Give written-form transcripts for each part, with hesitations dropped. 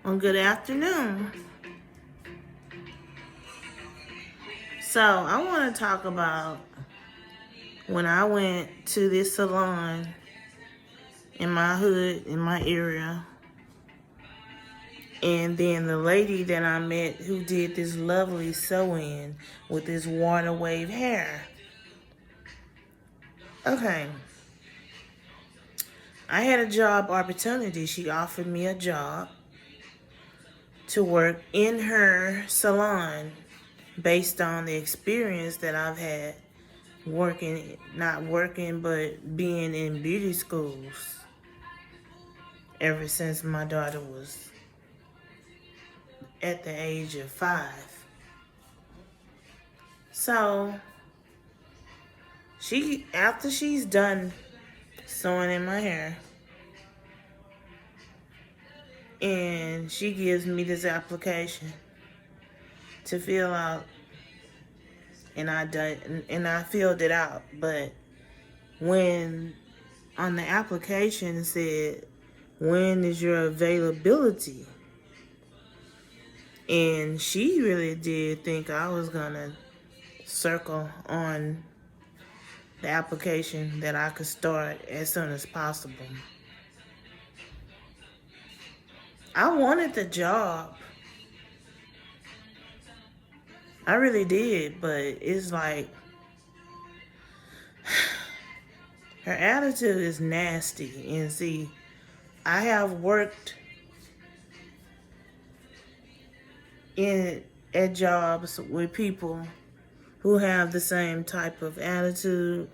Well, good afternoon. So, I want to talk about when I went to this salon in my hood, in my area, and then the lady that I met who did this lovely sew-in with this water wave hair. Okay, I had a job opportunity. She offered me a job to work in her salon based on the experience that I've had not working, but being in beauty schools ever since my daughter was at the age of 5. So after she's done sewing in my hair, and she gives me this application to fill out, and I filled it out. But when on the application it said, "When is your availability?" And she really did think I was gonna circle on the application that I could start as soon as possible. I wanted the job. I really did, but it's like her attitude is nasty. And see, I have worked at jobs with people who have the same type of attitude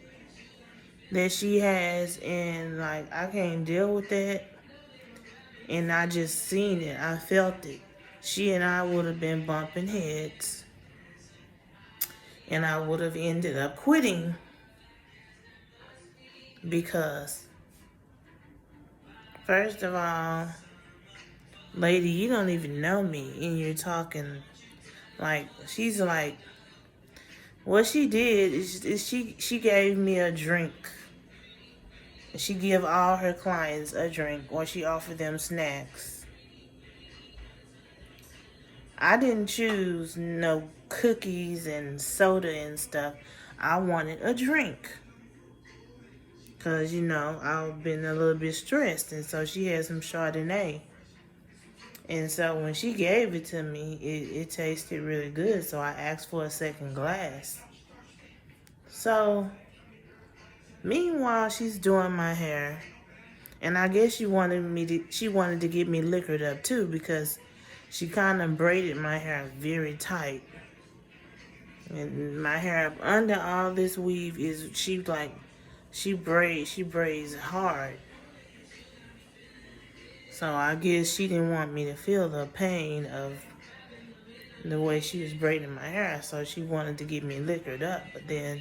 that she has, and like I can't deal with that. And I just seen it. I felt it. She and I would have been bumping heads, and I would have ended up quitting because, first of all, lady, you don't even know me, and you're talking like she's like. What she did is she gave me a drink. She give all her clients a drink, or she offered them snacks. I didn't choose no cookies and soda and stuff. I wanted a drink. Because, I've been a little bit stressed. And so she had some Chardonnay. And so when she gave it to me, it tasted really good. So I asked for a second glass. So, meanwhile, she's doing my hair. And I guess she wanted to get me liquored up too, because she kind of braided my hair very tight. And my hair up under all this weave she braids hard. So I guess she didn't want me to feel the pain of the way she was braiding my hair, so she wanted to get me liquored up. But then,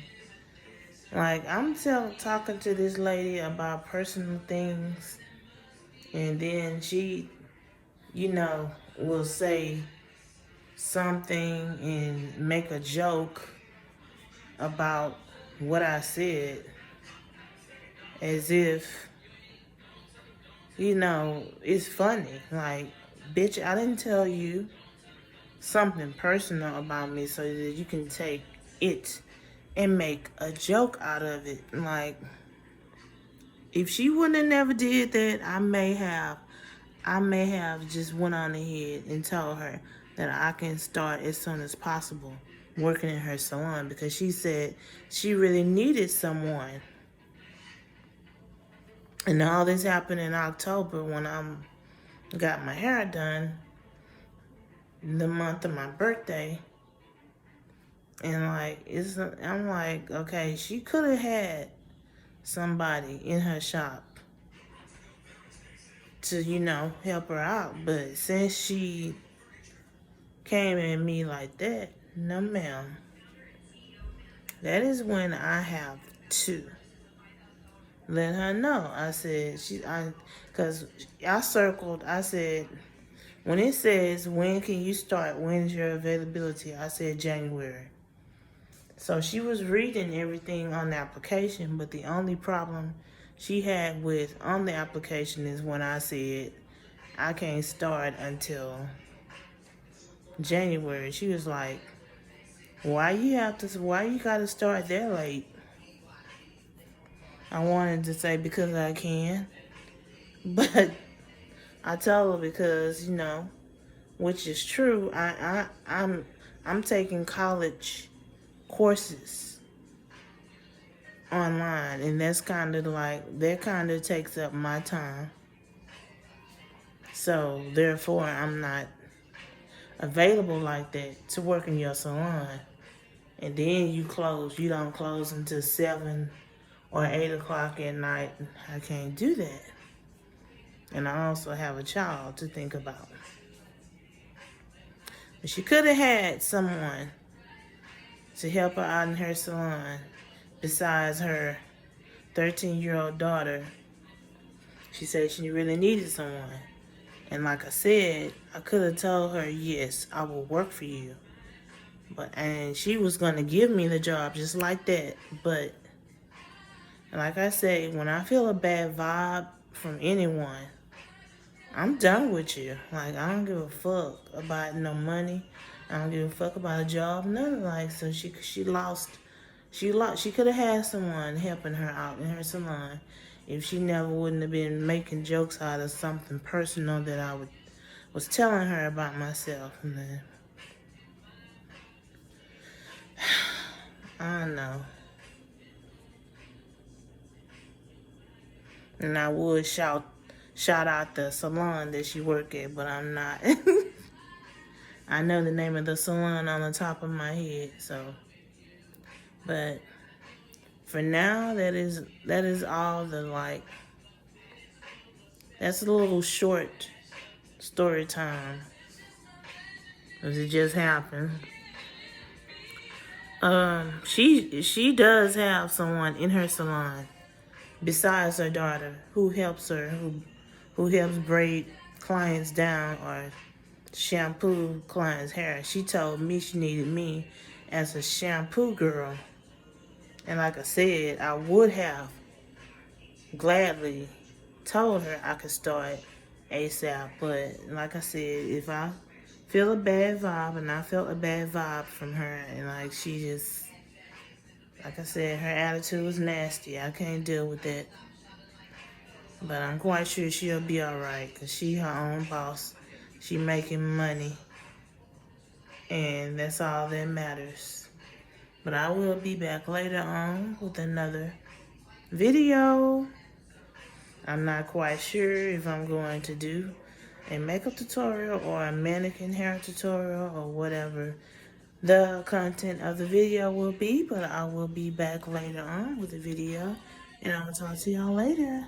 like, I'm talking to this lady about personal things, and then she, will say something and make a joke about what I said, as if, it's funny. Like, bitch, I didn't tell you something personal about me so that you can take it and make a joke out of it. Like, if she wouldn't have never did that, I may have just went on ahead and told her that I can start as soon as possible working in her salon, because she said she really needed someone. And all this happened in October when I got my hair done, the month of my birthday. And I'm like, okay, she could have had somebody in her shop to, help her out. But since she came at me like that, no ma'am. That is when I have to let her know. I said, because I circled, I said, when it says, when can you start, when's your availability, I said January. So she was reading everything on the application, but the only problem she had on the application is when I said I can't start until January. She was like, why you gotta start there late? I wanted to say because I can, but I told her because, which is true. I'm taking college courses online, and that's kind of like, that kind of takes up my time. So therefore, I'm not available like that to work in your salon. And then you don't close until 7 or 8 o'clock at night. I can't do that. And I also have a child to think about. But she could have had someone to help her out in her salon besides her 13-year-old daughter. She said she really needed someone. And like I said, I could have told her, yes, I will work for you. And she was going to give me the job just like that. But like I say, when I feel a bad vibe from anyone, I'm done with you. Like, I don't give a fuck about no money. I don't give a fuck about a job. Nothing like. So she could have had someone helping her out in her salon if she never wouldn't have been making jokes out of something personal that I was telling her about myself. And then, I don't know. And I would shout out the salon that she work at, but I'm not. I know the name of the salon on the top of my head, so. But for now, that is all that's a little short story time. Because it just happened. She does have someone in her salon besides her daughter who helps her, who helps braid clients down or shampoo clients' hair. She told me she needed me as a shampoo girl. And like I said, I would have gladly told her I could start ASAP. But like I said, if I feel a bad vibe, and I felt a bad vibe from her, and like she just, like I said, her attitude was nasty. I can't deal with that. But I'm quite sure she'll be alright, because she her own boss. She making money. And that's all that matters. But I will be back later on with another video. I'm not quite sure if I'm going to do a makeup tutorial or a mannequin hair tutorial or whatever the content of the video will be. But I will be back later on with a video. And I will talk to y'all later.